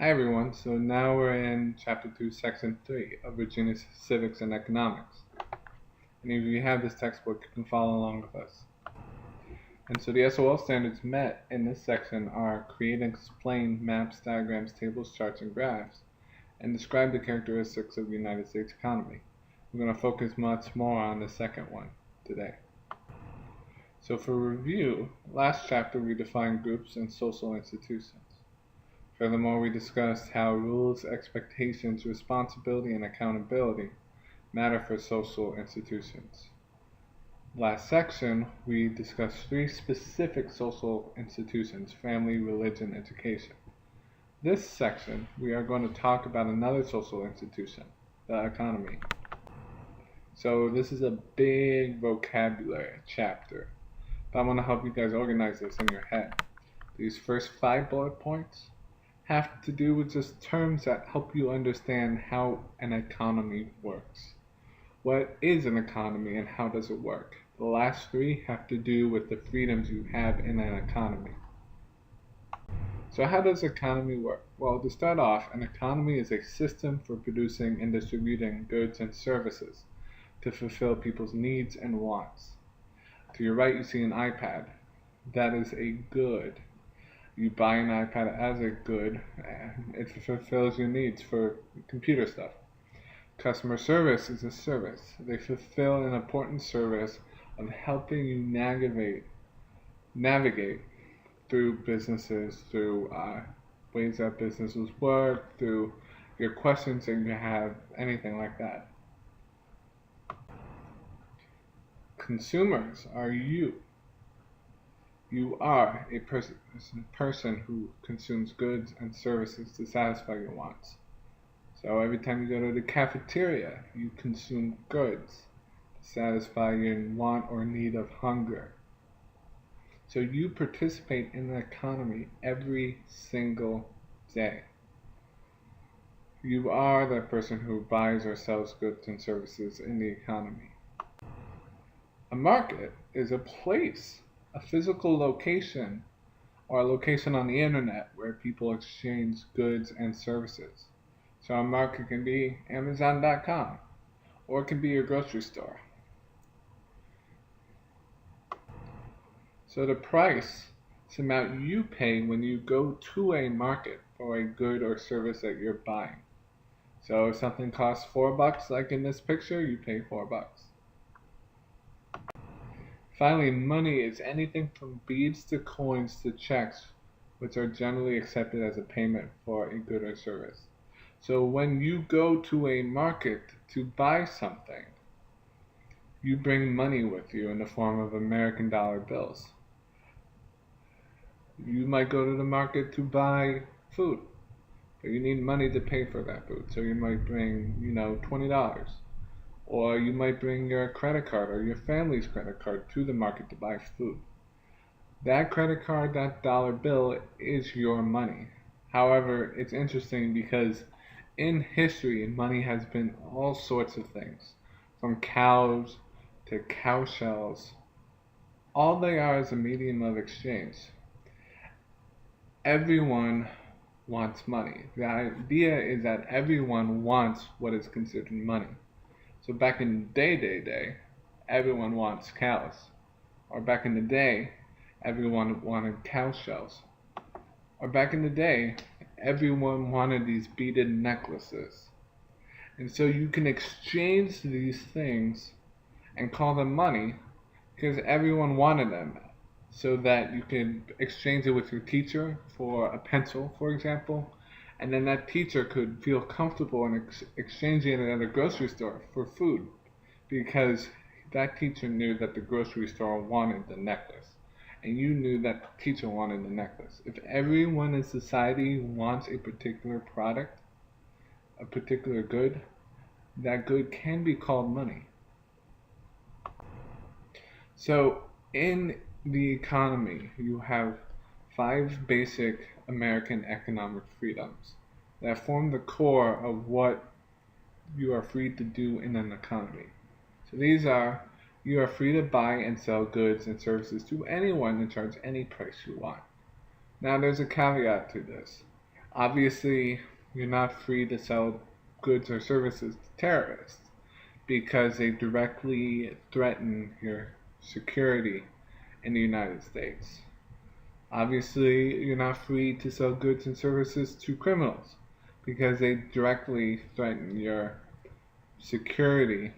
Hi everyone, so now we're in Chapter 2, Section 3 of Virginia's Civics and Economics. And if you have this textbook, you can follow along with us. And so the SOL standards met in this section are create and explain maps, diagrams, tables, charts, and graphs, and describe the characteristics of the United States economy. We're going to focus much more on the second one today. So for review, last chapter we defined groups and social institutions. Furthermore, we discussed how rules, expectations, responsibility, and accountability matter for social institutions. Last section, we discussed three specific social institutions: family, religion, education. This section, we are going to talk about another social institution, the economy. So this is a big vocabulary chapter, but I want to help you guys organize this in your head. These first 5 bullet points have to do with just terms that help you understand how an economy works. What is an economy and how does it work? The last 3 have to do with the freedoms you have in an economy. So how does economy work? Well, to start off, an economy is a system for producing and distributing goods and services to fulfill people's needs and wants. To your right, you see an iPad. That is a good. You buy an iPad as a good, and it fulfills your needs for computer stuff. Customer service is a service. They fulfill an important service of helping you navigate through businesses, through ways that businesses work, through your questions that you have, anything like that. Consumers are you. You are a person who consumes goods and services to satisfy your wants. So every time you go to the cafeteria, you consume goods to satisfy your want or need of hunger. So you participate in the economy every single day. You are the person who buys or sells goods and services in the economy. A market is a place, a physical location, or a location on the internet where people exchange goods and services. So a market can be Amazon.com, or it can be your grocery store. So the price is the amount you pay when you go to a market for a good or service that you're buying. So if something costs $4, like in this picture, you pay $4. Finally, money is anything from beads to coins to checks, which are generally accepted as a payment for a good or service. So when you go to a market to buy something, you bring money with you in the form of American dollar bills. You might go to the market to buy food, but you need money to pay for that food. So you might bring, $20. Or you might bring your credit card or your family's credit card to the market to buy food. That credit card, that dollar bill, is your money. However, it's interesting because in history, money has been all sorts of things, from cows to cow shells. All they are is a medium of exchange. Everyone wants money. The idea is that everyone wants what is considered money. So back in day, everyone wants cows. Or back in the day, everyone wanted cow shells. Or back in the day, everyone wanted these beaded necklaces. And so you can exchange these things and call them money because everyone wanted them. So that you can exchange it with your teacher for a pencil, for example, and then that teacher could feel comfortable in exchanging it at a grocery store for food because that teacher knew that the grocery store wanted the necklace and you knew that the teacher wanted the necklace. If everyone in society wants a particular product, a particular good, that good can be called money. So in the economy, you have 5 basic American economic freedoms that form the core of what you are free to do in an economy. So these are: you are free to buy and sell goods and services to anyone and charge any price you want. Now there's a caveat to this. Obviously, you're not free to sell goods or services to terrorists because they directly threaten your security in the United States. Obviously, you're not free to sell goods and services to criminals because they directly threaten your security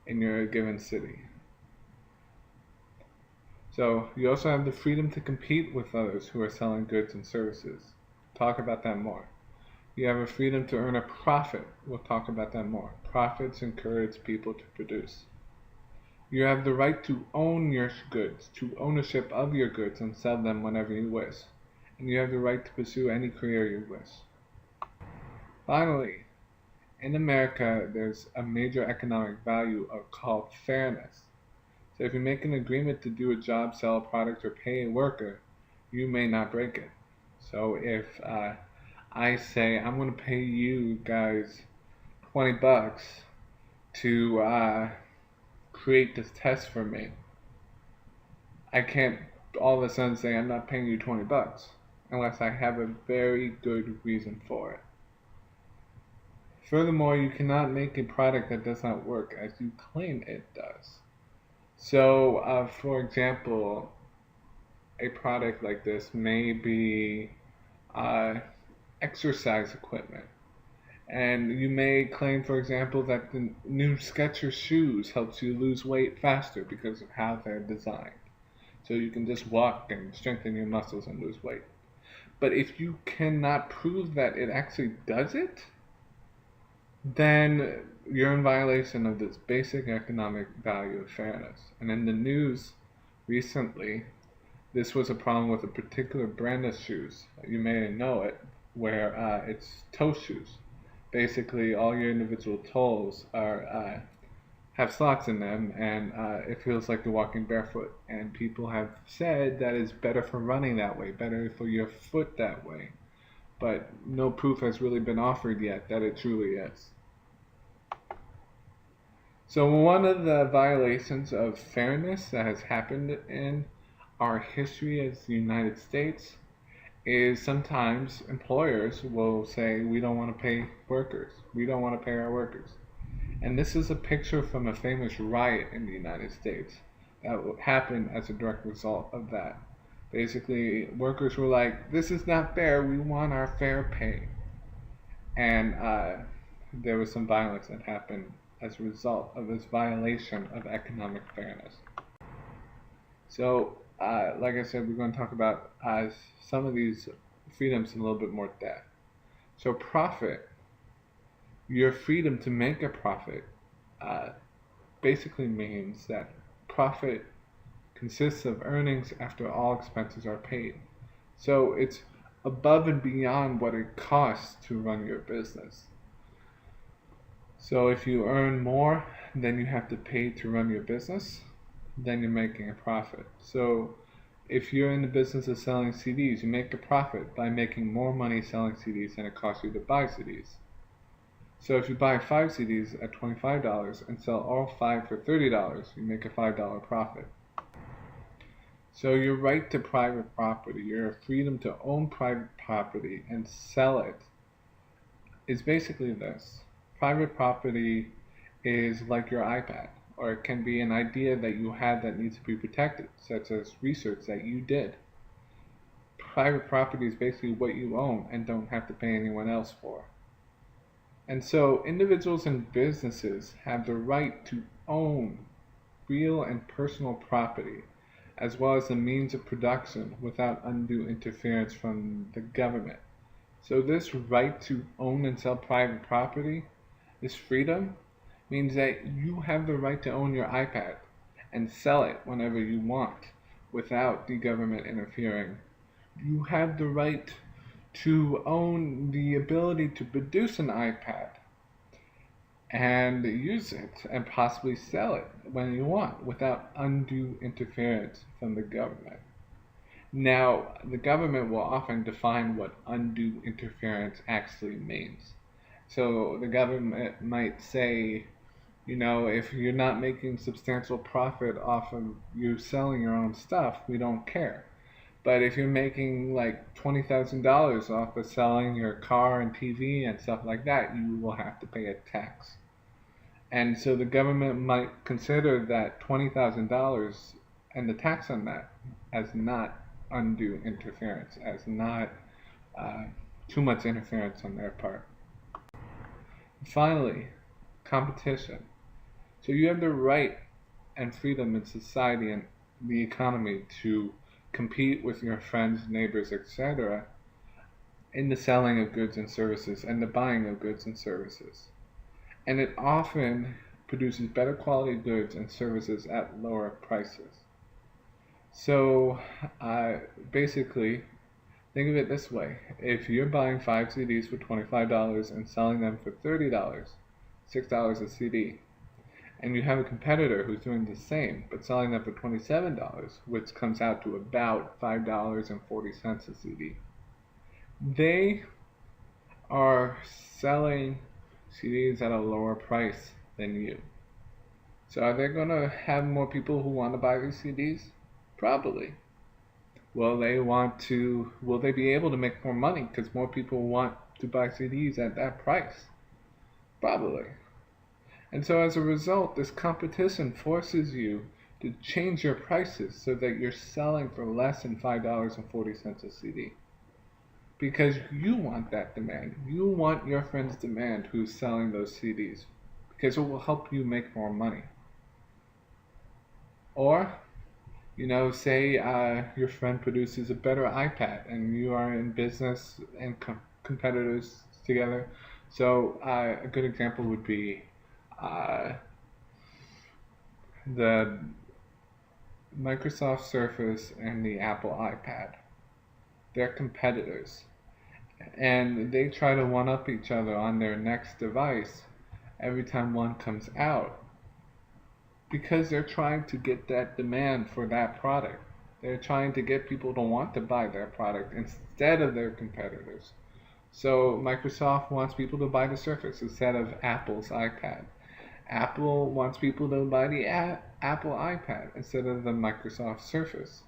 in your given city. So, you also have the freedom to compete with others who are selling goods and services. Talk about that more. You have a freedom to earn a profit. We'll talk about that more. Profits encourage people to produce. You have the right to own your goods, to ownership of your goods and sell them whenever you wish. And you have the right to pursue any career you wish. Finally, in America, there's a major economic value called fairness. So if you make an agreement to do a job, sell a product, or pay a worker, you may not break it. So if I say I'm going to pay you guys $20 to create this test for me, I can't all of a sudden say I'm not paying you $20 unless I have a very good reason for it. Furthermore, you cannot make a product that does not work as you claim it does. So, for example, a product like this may be exercise equipment. And you may claim, for example, that the new Skechers shoes helps you lose weight faster because of how they're designed. So you can just walk and strengthen your muscles and lose weight. But if you cannot prove that it actually does it, then you're in violation of this basic economic value of fairness. And in the news recently, this was a problem with a particular brand of shoes. You may know it, where it's toe shoes. Basically, all your individual toes are have slots in them, and it feels like you're walking barefoot. And people have said that it's better for running that way, better for your foot that way. But no proof has really been offered yet that it truly is. So one of the violations of fairness that has happened in our history as the United States is sometimes employers will say, we don't want to pay workers. We don't want to pay our workers. And this is a picture from a famous riot in the United States that happened as a direct result of that. Basically, workers were like, this is not fair. We want our fair pay. And there was some violence that happened as a result of this violation of economic fairness. So, like I said, we're going to talk about some of these freedoms in a little bit more depth. So, profit, your freedom to make a profit, basically means that profit consists of earnings after all expenses are paid. So, it's above and beyond what it costs to run your business. So, if you earn more than you have to pay to run your business, then you're making a profit. So if you're in the business of selling CDs, you make a profit by making more money selling CDs than it costs you to buy CDs. So if you buy 5 CDs at $25 and sell all 5 for $30, you make a $5 profit. So your right to private property, your freedom to own private property and sell it, is basically this. Private property is like your iPad. Or it can be an idea that you had that needs to be protected, such as research that you did. Private property is basically what you own and don't have to pay anyone else for. And so individuals and businesses have the right to own real and personal property, as well as the means of production without undue interference from the government. So this right to own and sell private property, this freedom, means that you have the right to own your iPad and sell it whenever you want without the government interfering. You have the right to own the ability to produce an iPad and use it and possibly sell it when you want without undue interference from the government. Now, the government will often define what undue interference actually means. So the government might say, if you're not making substantial profit off of you selling your own stuff, we don't care. But if you're making like $20,000 off of selling your car and TV and stuff like that, you will have to pay a tax. And so the government might consider that $20,000 and the tax on that as not undue interference, as not uh, too much interference on their part. Finally, competition. So you have the right and freedom in society and the economy to compete with your friends, neighbors, etc., in the selling of goods and services and the buying of goods and services. And it often produces better quality goods and services at lower prices. So basically, think of it this way. If you're buying 5 CDs for $25 and selling them for $30, $6 a CD, and you have a competitor who's doing the same but selling them for $27, which comes out to about $5.40 a CD, they are selling CDs at a lower price than you. So are they going to have more people who want to buy these CDs? Probably. Will they be able to make more money because more people want to buy CDs at that price? Probably. And so as a result, this competition forces you to change your prices so that you're selling for less than $5.40 a CD. Because you want that demand. You want your friend's demand who's selling those CDs. Because it will help you make more money. Or, say your friend produces a better iPad and you are in business and competitors together. So a good example would be the Microsoft Surface and the Apple iPad. They're competitors. And they try to one-up each other on their next device every time one comes out. Because they're trying to get that demand for that product. They're trying to get people to want to buy their product instead of their competitors. So Microsoft wants people to buy the Surface instead of Apple's iPad. Apple wants people to buy the Apple iPad instead of the Microsoft Surface.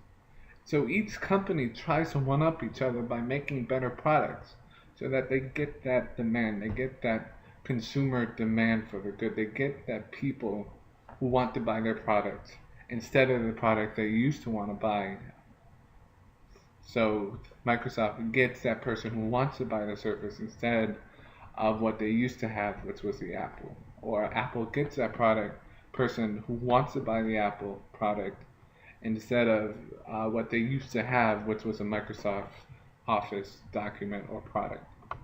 So each company tries to one-up each other by making better products so that they get that demand, they get that consumer demand for the good, they get that people who want to buy their product instead of the product they used to want to buy. So Microsoft gets that person who wants to buy the Surface instead of what they used to have, which was the Apple. Or Apple gets that person who wants to buy the Apple product instead of what they used to have, which was a Microsoft Office document or product.